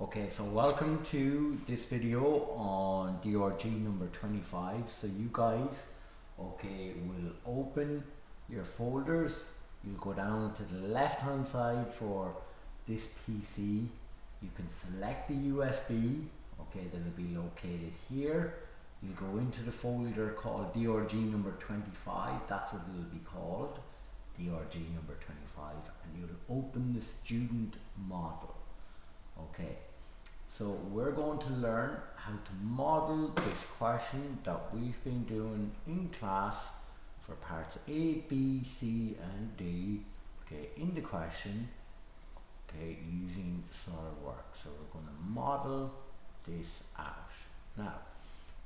Okay, so welcome to this video on DRG number 25. So you guys, okay, will open your folders. You'll go down to the left hand side for this PC. You can select the USB, okay, that'll be located here. You'll go into the folder called DRG number 25, that's what it'll be called, DRG number 25, and you'll open the student model. Okay, so we're going to learn how to model this question that we've been doing in class for parts A, B, C and D, okay, in the question, okay, using Solidworks. So we're going to model this out. Now,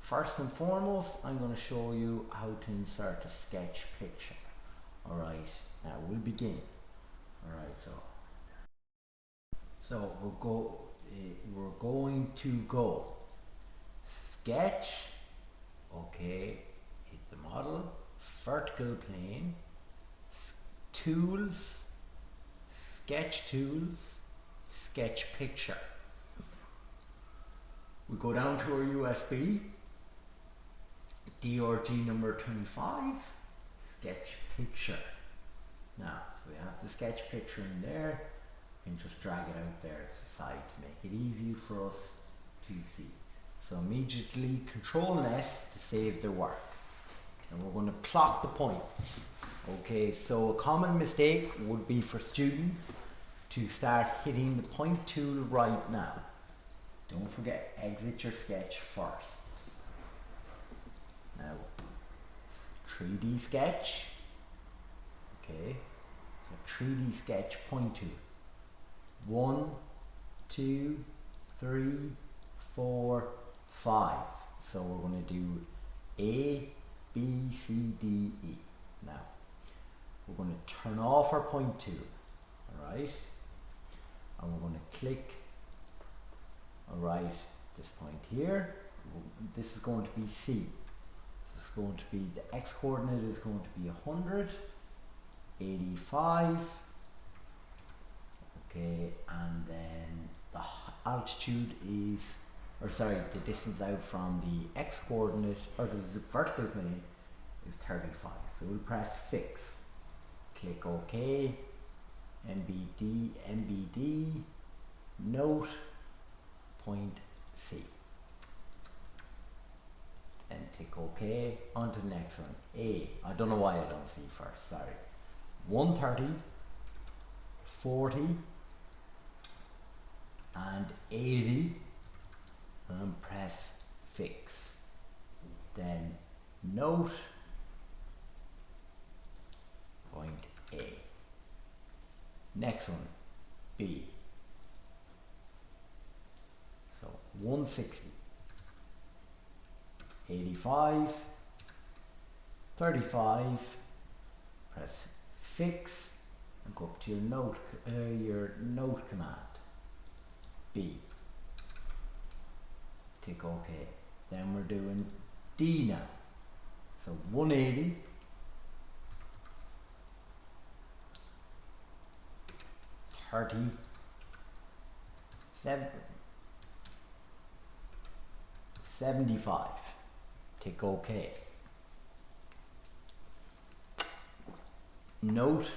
first and foremost, I'm going to show you how to insert a sketch picture. Alright, now we'll begin. Alright, so we're going to go sketch, okay, hit the model, vertical plane, tools, sketch tools, sketch picture. We go down to our USB, DRG number 25, sketch picture. Now, so we have the sketch picture in there, and just drag it out there to the side to make it easy for us to see. So immediately Control and S to save the work. And we're going to plot the points. Okay, so a common mistake would be for students to start hitting the point tool right now. Don't forget, exit your sketch first. Now, 3D sketch. Okay, so 3D sketch point tool. 1, 2, 3, 4, 5. So we're going to do A, B, C, D, E. Now, we're going to turn off our point tool, alright? And we're going to click, alright, this point here. This is going to be C. This is going to be, the X coordinate is going to be 100, 85, okay, and then the altitude is, or sorry, the distance out from the X coordinate, or the vertical plane, is 35. So we'll press fix, click OK, MBD, note, point C. And tick OK, on to the next one. I don't know why I don't see first, sorry. 130, 40, and 80, and press fix. Then note, point A. Next one, B. So 160, 85, 35, press fix, and go up to your note command, B. Tick OK. Then we're doing D now. So 180, 30, 75. Tick OK. Note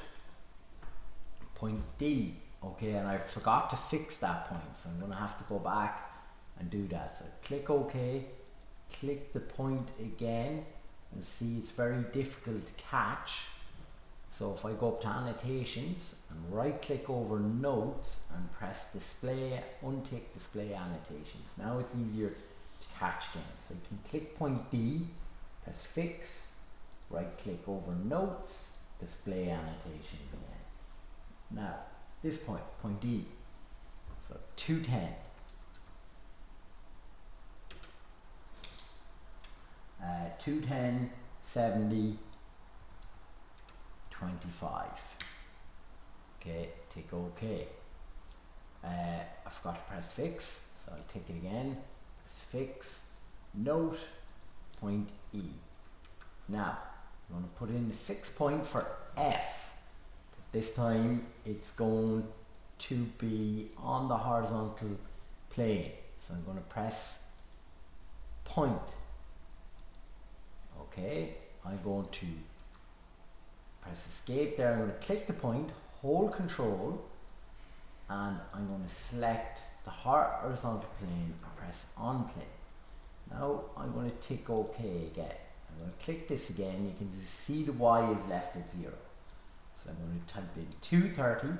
point D. Okay, and I forgot to fix that point, so I'm going to have to go back and do that. So click OK, click the point again, and see it's very difficult to catch. So if I go up to annotations and right click over notes and press display, untick display annotations. Now it's easier to catch again. So you can click point D, press fix, right click over notes, display annotations again. Now this point, point D, so 210, 210, 70, 25. Okay, tick OK. I forgot to press fix, so I'll tick it again. Press fix, note, point E. Now, I'm going to put in the 6 point for F. This time it's going to be on the horizontal plane. So I'm going to press point. Okay, I'm going to press escape there. I'm going to click the point, hold control, and I'm going to select the horizontal plane and press on plane. Now I'm going to tick OK again. I'm going to click this again. You can see the Y is left at 0. So I'm going to type in 230,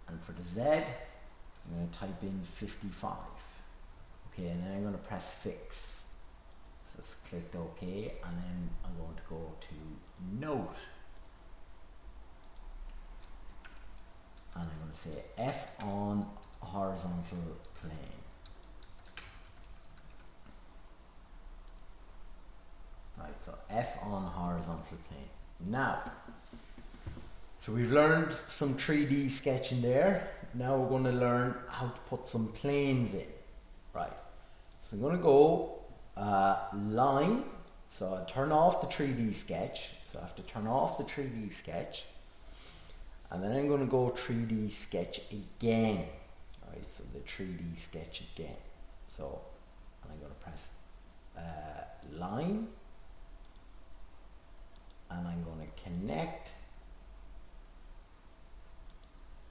and for the Z, I'm going to type in 55. Okay, and then I'm going to press fix. So it's clicked OK, and then I'm going to go to note. And I'm going to say F on horizontal plane. Right, so F on horizontal plane. Now, so we've learned some 3D sketching there. Now we're going to learn how to put some planes in. Right, so I'm going to go line. So I turn off the 3D sketch. So I have to turn off the 3D sketch. And then I'm going to go 3D sketch again. Alright, so the 3D sketch again. So, and I'm going to press line. And I'm going to connect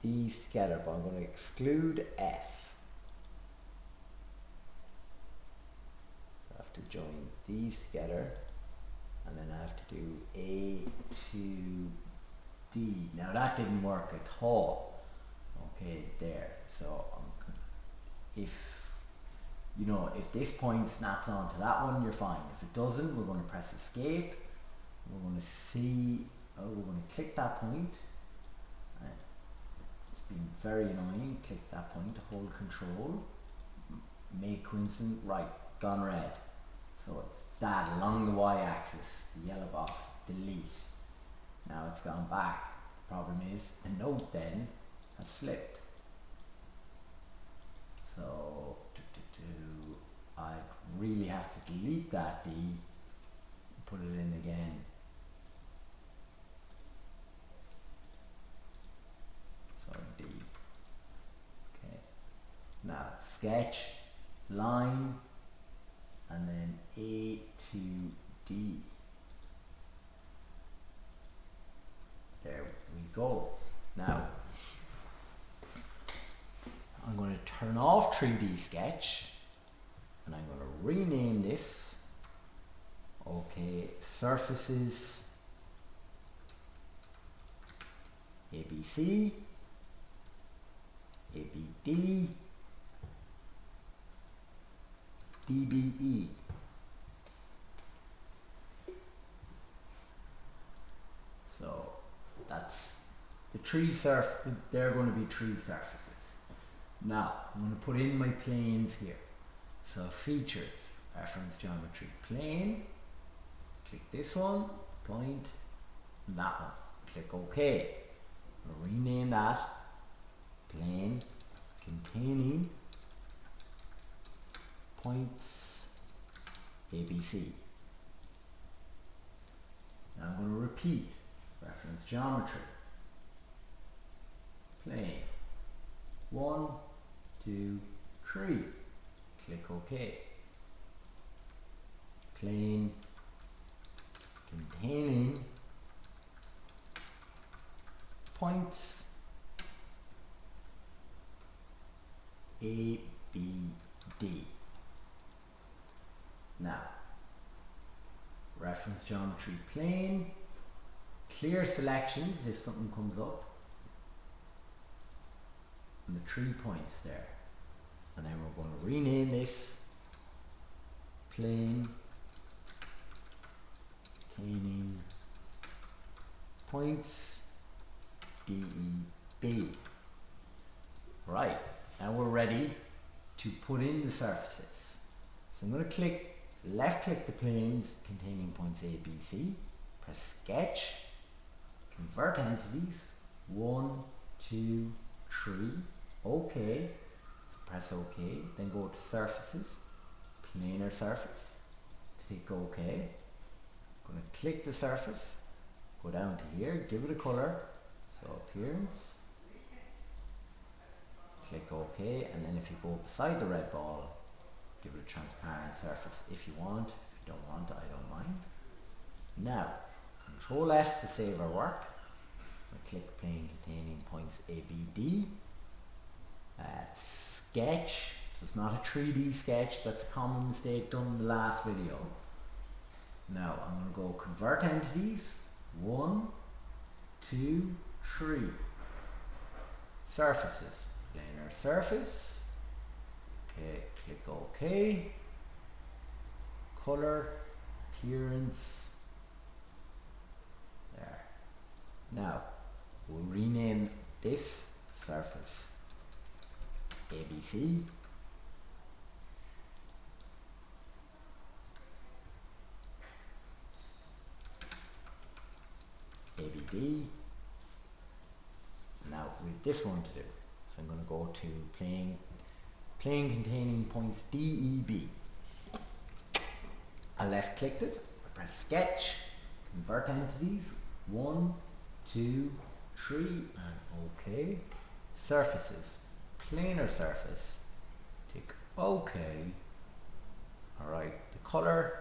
these together, but I'm going to exclude F. So I have to join these together. And then I have to do A to D. Now that didn't work at all. Okay, there. So if you know, if this point snaps onto that one, you're fine. If it doesn't, we're going to press escape. We're going to see, we're going to click that point. It's been very annoying. Click that point, hold control, make coincident, right, gone red. So it's that along the y-axis, the yellow box, delete. Now it's gone back. The problem is the note then has flipped. So I really have to delete that D, put it in again. Sorry, D. Okay. Now sketch, line, and then A to D. There we go. Now I'm going to turn off 3D sketch, and I'm going to rename this. Okay, surfaces ABC, ABD, DBE. So that's the three surfaces. They're going to be three surfaces. Now I'm going to put in my planes here. So features, reference geometry, plane. Click this one, point, and that one. Click OK. I'll rename that plane containing points ABC. Now I'm going to repeat reference geometry, plane, 1, 2, 3. Click OK. Plane containing points A, B, D. Now, reference geometry plane, clear selections if something comes up, and the 3 points there. And then we're going to rename this plane containing points D, E, B. Right, now we're ready to put in the surfaces. So I'm going to left click the planes containing points A, B, C, press sketch, convert entities, 1, 2, 3, OK, so press OK, then go to surfaces, planar surface, tick OK, I'm going to click the surface, go down to here, give it a color, so appearance, click OK, and then if you go beside the red ball, give it a transparent surface if you want. If you don't want, I don't mind. Now, Control S to save our work. I click plane containing points A, B, D. Sketch, so it's not a 3D sketch, that's a common mistake done in the last video. Now I'm going to go convert entities, 1, 2, 3. Surfaces, planar surface, okay, click OK. Color, appearance, there. Now we'll rename this surface ABC. ABD. Now with this one to do, so I'm going to go to plane containing points D, E, B. I left clicked it, I press sketch, convert entities, 1, 2, 3, and OK. Surfaces, planar surface, tick OK. Alright, the color,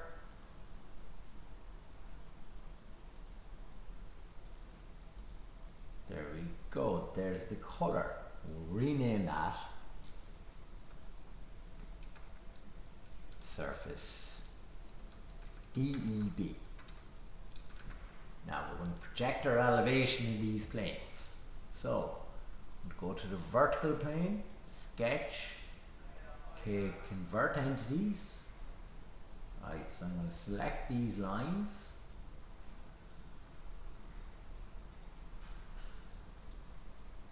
there we go, there's the color. We'll rename that surface DEB. Now we're going to project our elevation in these planes. So go to the vertical plane, sketch, okay, convert entities. Right, so I'm going to select these lines.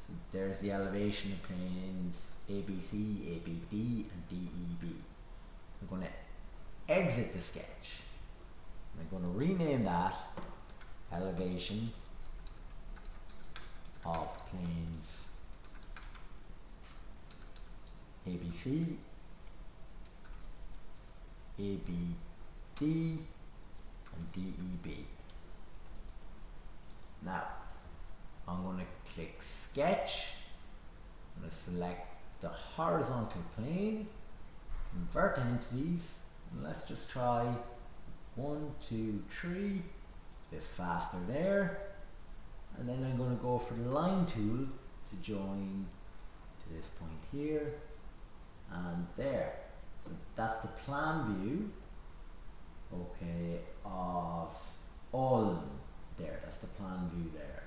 So there's the elevation of planes ABC, ABD, and DEB. I'm going to exit the sketch. I'm going to rename that elevation of planes ABC, ABD, and DEB. Now, I'm going to click sketch. I'm going to select the horizontal plane, convert entities, and let's just try 1, 2, 3, a bit faster there. And then I'm going to go for the line tool to join to this point here and there. So that's the plan view, okay, of all of them there. That's the plan view there.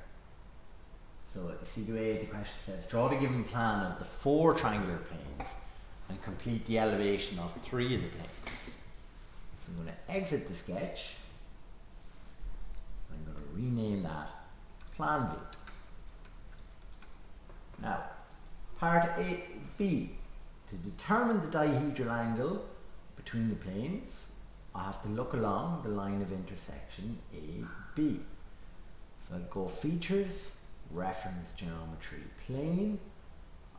So you see the way the question says, draw the given plan of the 4 triangular planes and complete the elevation of 3 of the planes. So I'm going to exit the sketch. I'm going to rename that plan view. Now, part B. To determine the dihedral angle between the planes, I have to look along the line of intersection AB. So I'd go Features, Reference Geometry Plane.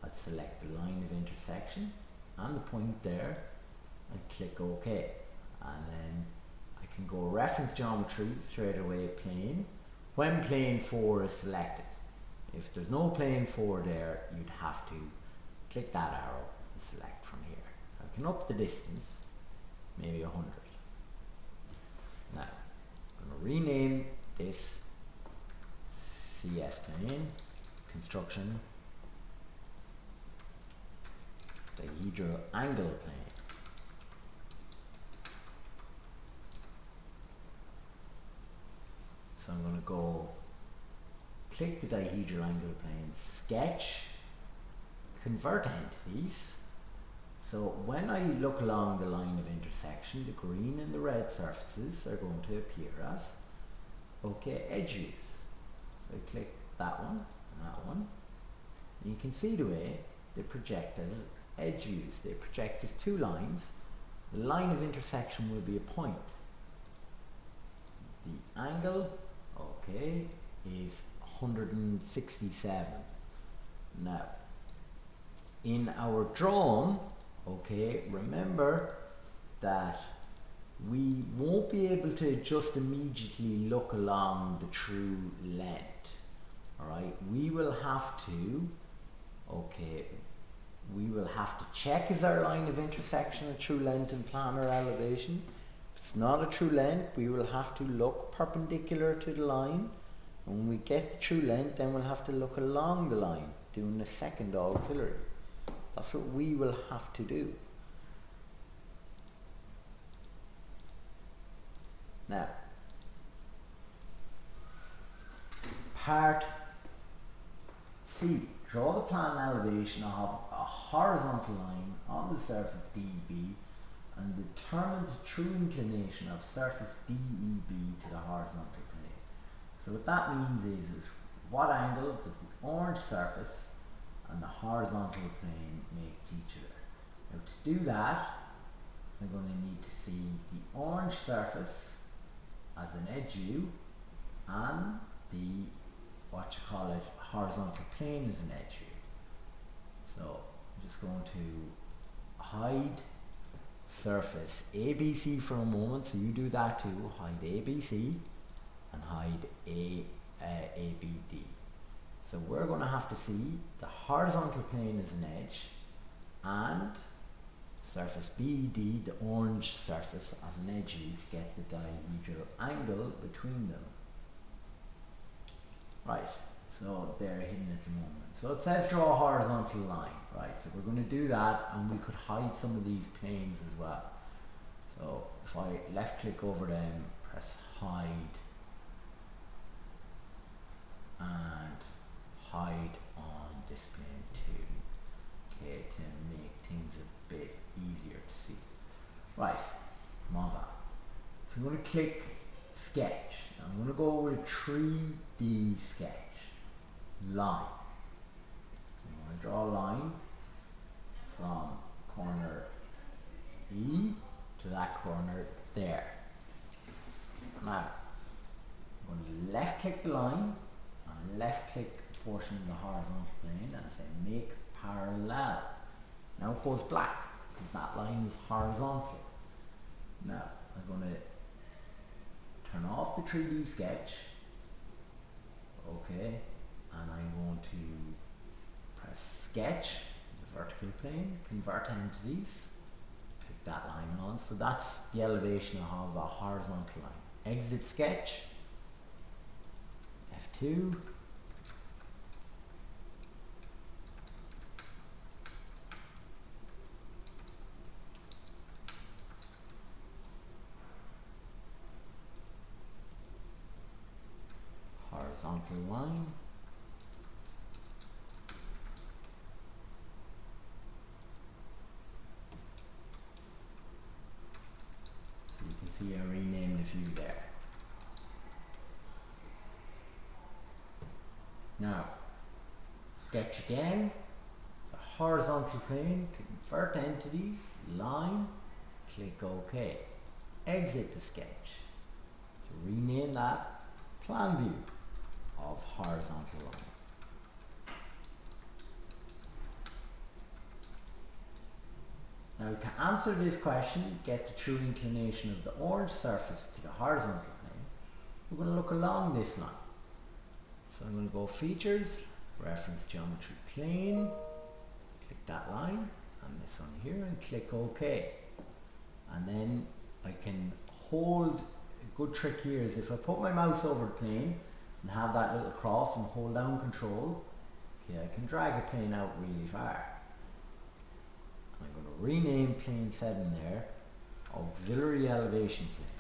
I'd select the line of intersection and the point there and click OK. And then I can go Reference Geometry, straight away Plane, when plane 4 is selected. If there's no plane 4 there, you'd have to click that arrow and select from here. I can up the distance, maybe 100. Now, I'm going to rename this CS plane, construction, dihedral angle plane. So I'm going to go click the dihedral angle plane, sketch, convert entities. So when I look along the line of intersection, the green and the red surfaces are going to appear as, okay, edge views. So I click that one and that one. And you can see the way they project as edge views. They project as 2 lines. The line of intersection will be a point. The angle, okay, is 167. Now, in our drone, okay, remember that we won't be able to just immediately look along the true length. Alright, we will have to, okay, we will have to check is our line of intersection a true length in plan or elevation. If it's not a true length, we will have to look perpendicular to the line. And when we get the true length, then we'll have to look along the line, doing a second auxiliary. That's what we will have to do. Now, part C. Draw the plan elevation of a horizontal line on the surface DEB and determine the true inclination of surface DEB to the horizontal plane. So what that means is what angle does the orange surface and the horizontal plane make to each other. Now to do that, we're going to need to see the orange surface as an edge view and the horizontal plane as an edge view. So I'm just going to hide surface ABC for a moment, so you do that too. Hide ABC and hide ABD. So we're going to have to see the horizontal plane as an edge and surface BED, the orange surface, as an edge view to get the dihedral angle between them. Right, so they're hidden at the moment. So it says draw a horizontal line, right? So we're going to do that, and we could hide some of these planes as well. So if I left click over them, press hide, and hide on this plane too, okay, to make things a bit easier to see. Right, Mava. So I'm going to click sketch. I'm going to go with a 3D sketch. Line. So I'm going to draw a line from corner E to that corner there. Now, I'm going to left click the line and left click the portion of the horizontal plane and say make parallel. Now it goes black because that line is horizontal. Now I'm going to turn off the 3D sketch, okay, and I'm going to press sketch, the vertical plane, convert entities, click that line on. So that's the elevation of a horizontal line. Exit sketch, F2, horizontal line, so you can see I renamed the view there. Now, sketch again, the horizontal plane, convert entities, line, click OK. Exit the sketch. So rename that plan view of horizontal line. Now to answer this question, get the true inclination of the orange surface to the horizontal plane, we're going to look along this line. So I'm going to go features, reference geometry plane, click that line and this one here and click OK. And then I can hold, a good trick here is if I put my mouse over the plane and have that little cross and hold down control, okay, I can drag a plane out really far. I'm going to rename plane 7 there, auxiliary elevation plane.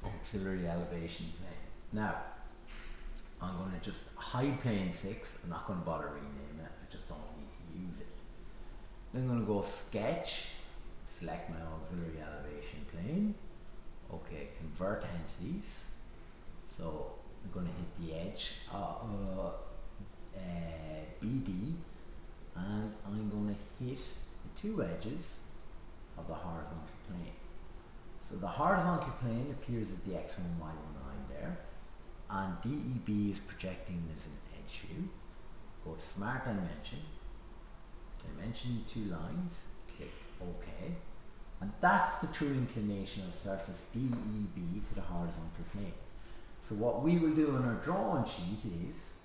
Auxiliary elevation plane. Now, I'm going to just hide plane 6. I'm not going to bother renaming it. I just don't need to use it. Then I'm going to go sketch, select my auxiliary elevation plane. Okay, convert entities. So I'm going to hit the edge BD, and I'm going to hit the two edges of the horizontal plane. So the horizontal plane appears as the x1, y1 line there, and DEB is projecting as an edge view. Go to Smart Dimension, dimension two lines, click OK. And that's the true inclination of surface DEB to the horizontal plane. So what we will do on our drawing sheet is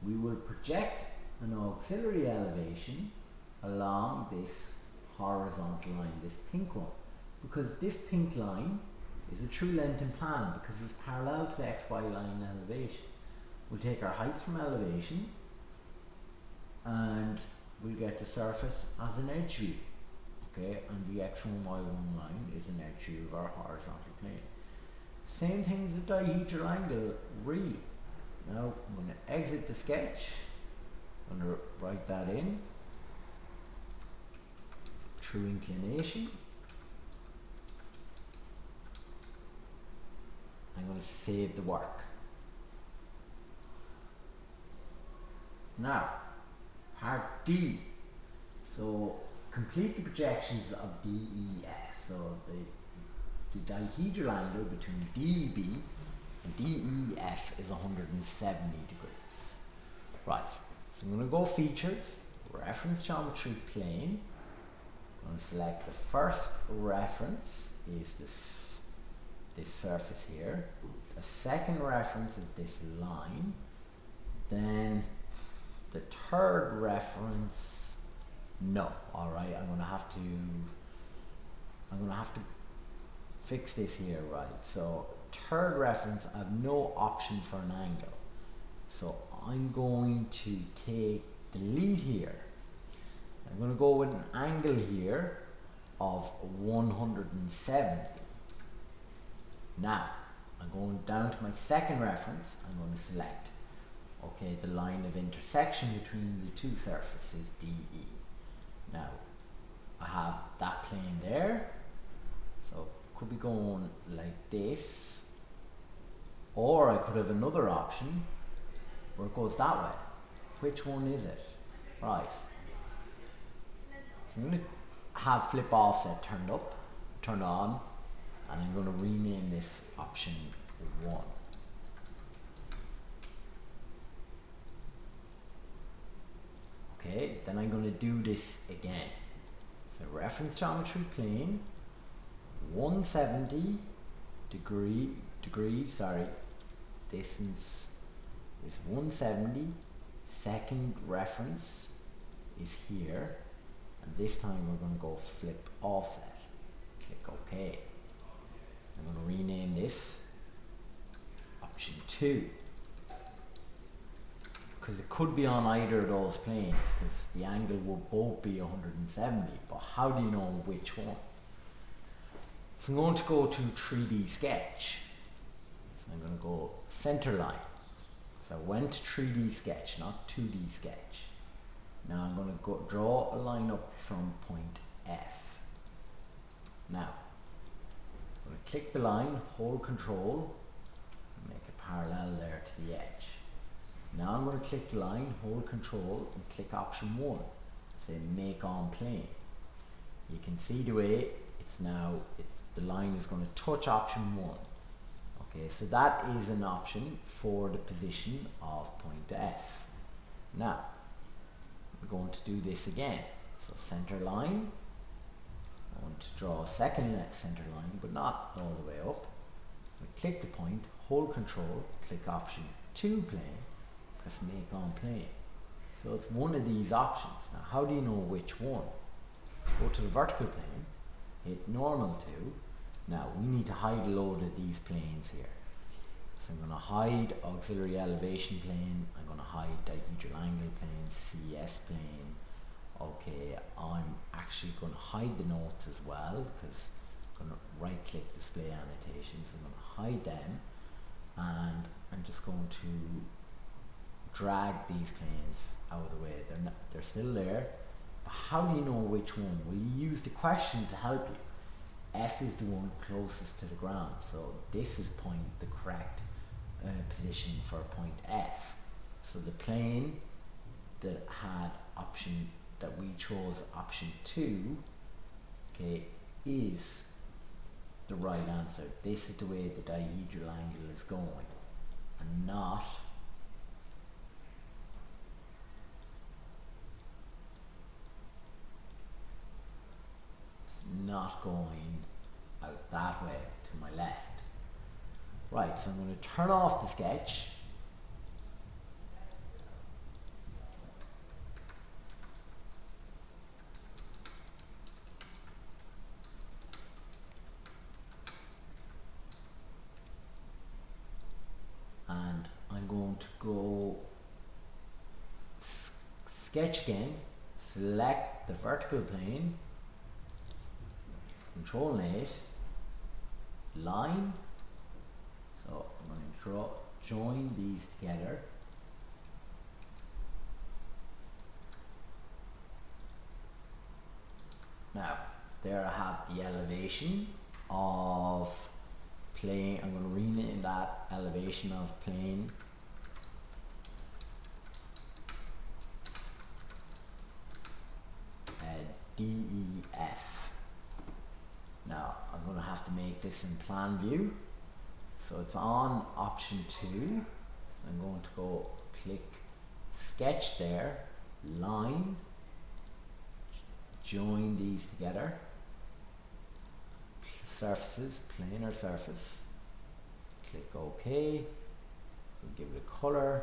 we will project an auxiliary elevation along this horizontal line, this pink one, because this pink line is a true length in plan because it's parallel to the XY line elevation. We'll take our heights from elevation and we'll get the surface as an edge view. Okay, and the x1, y1 line is an edge view of our horizontal plane. Same thing as the dihedral angle, really. Now I'm going to exit the sketch. I'm going to write that in. True inclination. I'm going to save the work. Now, part D. So complete the projections of DEF. So the dihedral angle between DEB and DEF is 170 degrees. Right, so I'm going to go features, reference geometry plane. I'm going to select the first reference is this surface here. The second reference is this line. Then the third reference, no. All right, I'm going to have to fix this here, right? So third reference, I have no option for an angle. So I'm going to delete here. I'm going to go with an angle here of 170. Now, I'm going down to my second reference. I'm going to select, okay, the line of intersection between the two surfaces, DE. Now, I have that plane there. So, could be going like this. Or I could have another option where it goes that way. Which one is it? Right. So I'm going to have flip offset turned on, and I'm going to rename this option 1. Okay, then I'm going to do this again. So reference geometry plane, 170 degrees, distance is 170, second reference is here, and this time we're going to go flip offset. Click OK. I'm going to rename this option 2 because it could be on either of those planes because the angle will both be 170, but how do you know which one? So I'm going to go to 3D sketch. So I'm going to go center line. So I went to 3D sketch, not 2D sketch. Now I'm going to go draw a line up from point F. Now I'm going to click the line, hold control, and make it parallel there to the edge. Now I'm going to click the line, hold control, and click option 1. Say make on plane. You can see the way the line is going to touch option 1. Okay, so that is an option for the position of point F. Now we're going to do this again. So center line. I want to draw a second center line, but not all the way up. We click the point, hold control, click option 2 plane, press make on plane. So it's one of these options. Now how do you know which one? Go to the vertical plane, hit normal to. Now we need to hide a load of these planes here. So I'm going to hide auxiliary elevation plane, I'm going to hide dihedral angle plane, CS plane. Okay, I'm actually going to hide the notes as well because I'm going to right click display annotations. I'm going to hide them, and I'm just going to drag these planes out of the way. They're still there, but how do you know which one? Well, you use the question to help you. F is the one closest to the ground, so this is the correct position for point F. So the plane that we chose option 2, okay, is the right answer. This is the way the dihedral angle is going, and not going out that way to my left. Right, so I'm going to turn off the sketch. And I'm going to go sketch again, select the vertical plane, Control 8, line. So I'm going to join these together. Now, there I have the elevation of plane. I'm going to rename that elevation of plane DEF. Now, I'm going to have to make this in plan view. So it's on option 2. So I'm going to go click sketch there, line, join these together, surfaces, planar surface, click OK, we'll give it a color,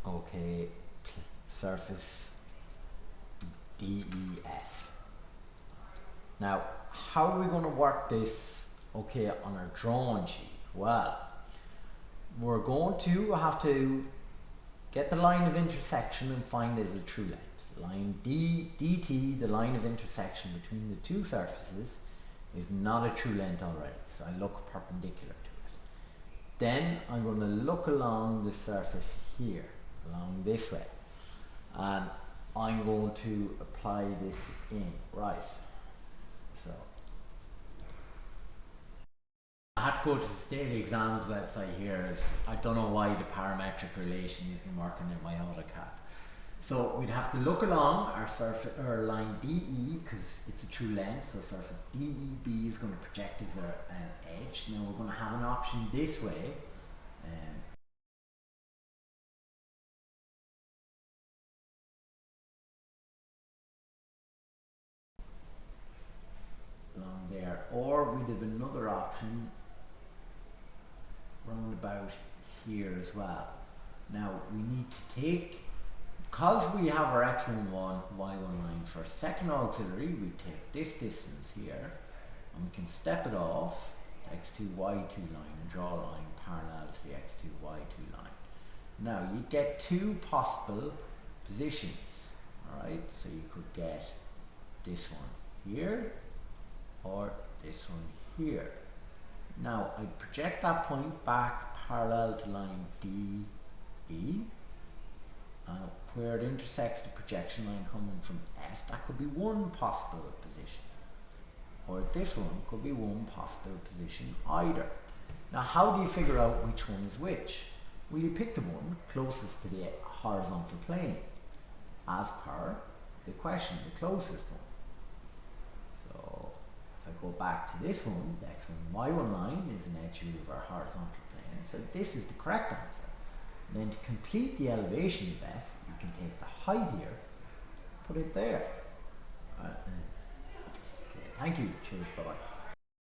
OK, surface DEF. Now, how are we going to work this okay on our drawing sheet? Well, we're going to have to get the line of intersection and find is a true length. Line DT, the line of intersection between the two surfaces, is not a true length already, so I look perpendicular to it. Then I'm going to look along the surface here, along this way, and I'm going to apply this in, right? So I had to go to the state exams website here, as I don't know why the parametric relation isn't working in my AutoCAD. So we'd have to look along our surface, or line DE, because it's a true length, so surface DEB is going to project as an edge. Now we're going to have an option this way, along there, or we'd have another option round about here as well. Now we need to take, because we have our x1, y1 line for second auxiliary, we take this distance here and we can step it off x2, y2 line and draw a line parallel to the x2, y2 line. Now you get two possible positions, alright? So you could get this one here or this one here. Now I project that point back parallel to line DE. Where it intersects the projection line coming from F, that could be one possible position. Or this one could be one possible position either. Now how do you figure out which one is which? Well, you pick the one closest to the horizontal plane, as per the question, the closest one. So if I go back to this one, the x1, y1 line is an edge of our horizontal plane. So this is the correct answer. And then to complete the elevation of F, you can take the height here, put it there. Okay, thank you. Cheers. Bye bye.